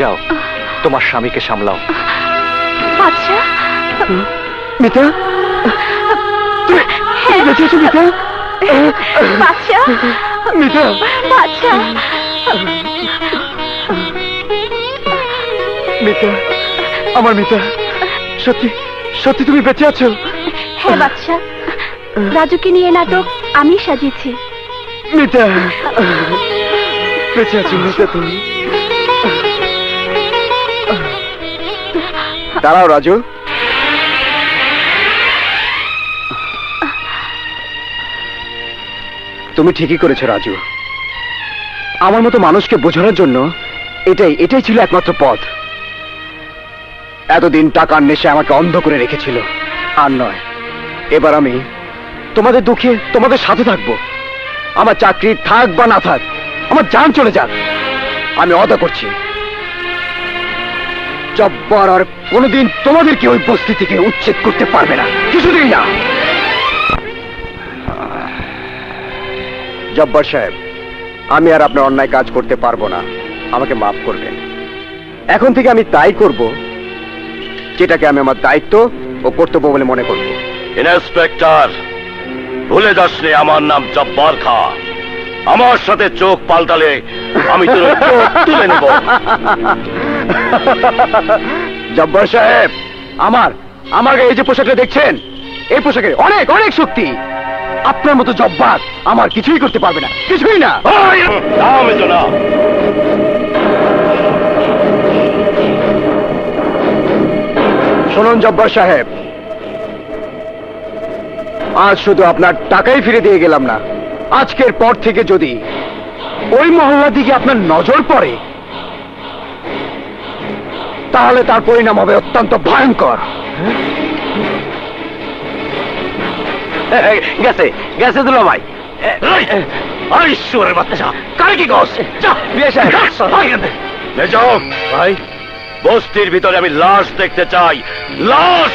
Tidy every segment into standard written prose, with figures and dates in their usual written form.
যাও তোমার স্বামীকে সামলাও। আচ্ছা মিতা, তুমি বেঁচে আছো মিতা? বাচ্চা মিতা, বাচ্চা মিতা, আমার মিতা, সত্যি সত্যি তুমি বেঁচে আছো? হ্যাঁ বাচ্চা, রাজুকে নিয়ে নাটক আমি সাজিয়েছি। মিতা, বেঁচে আছো মিতা তুমি? দাঁড়াও রাজু, তুমি ঠিকই করেছো রাজু। আমার মতো মানুষকে বোঝানোর জন্য এটাই ছিল একমাত্র পথ। এতদিন টাকার নেশে আমাকে অন্ধ করে রেখেছিল, আর নয়, এবার আমি তোমাদের দুঃখে তোমাদের সাথে থাকবো। আমার চাকরি থাক বা না থাক, আমার জান চলে যাক, আমি অদা করছি। জব্বার আর কোনোদিন তোমাদেরকে ওই বস্তি থেকে উচ্ছেদ করতে পারবে না, কিছুদিন না। জব্বার সাহেব, আমি আর আপনার অন্যায় কাজ করতে পারবো না, আমাকে মাফ করবেন। এখন থেকে আমি তাই করব যেটাকে আমি আমার দায়িত্ব ও কর্তব্য বলে মনে করব। ইন্সপেক্টর, ভুলে যাসনি আমার নাম জব্বার খা। আমার সাথে চোখ পাল্টালে আমি তোর চোখ তুলে নেব। জব্বার সাহেব, আমার এই যে পোশাকটা দেখছেন, এই পোশাকে অনেক অনেক শক্তি। আপনার মতো জব্বার আমার কিছুই করতে পারবে না, কিছুই না। শুনুন জব্বার সাহেব, আজ শুধু আপনার টাকাই ফিরে দিয়ে গেলাম না, আজকের পর থেকে যদি ওই মহল্লার দিকে আপনার নজর পড়ে তাহলে তার পরিণাম হবে অত্যন্ত ভয়ঙ্কর। গেছে গেছে দুলা ভাই। ঈশ্বরের বাচ্চা কারে কি কস? ভাই, বস্তির ভিতরে আমি লাশ দেখতে চাই, লাশ।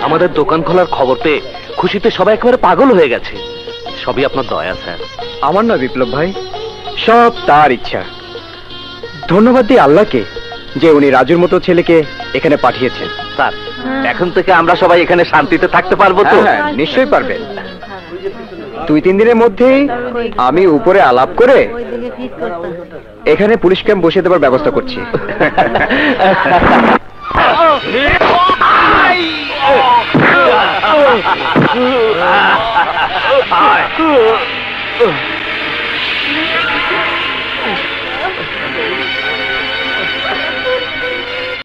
আমাদের দোকান খোলার খবর পেয়ে খুশিতে সবাই একেবারে পাগল হয়ে গেছে। সবই আপনার দয়া স্যার। আমার না বিপ্লব ভাই, সব তার ইচ্ছা। ধন্যবাদ দিই আল্লাহকে যে উনি রাজুর মতো ছেলেকে এখানে পাঠিয়েছেন। স্যার, এখন থেকে আমরা সবাই এখানে শান্তিতে থাকতে পারবো তো? হ্যাঁ, নিশ্চয়ই পারবেন। 2-3 দিনের মধ্যেই আমি উপরে আলাপ করে এখানে পুলিশ ক্যাম্প বসিয়ে দেবার ব্যবস্থা করছি।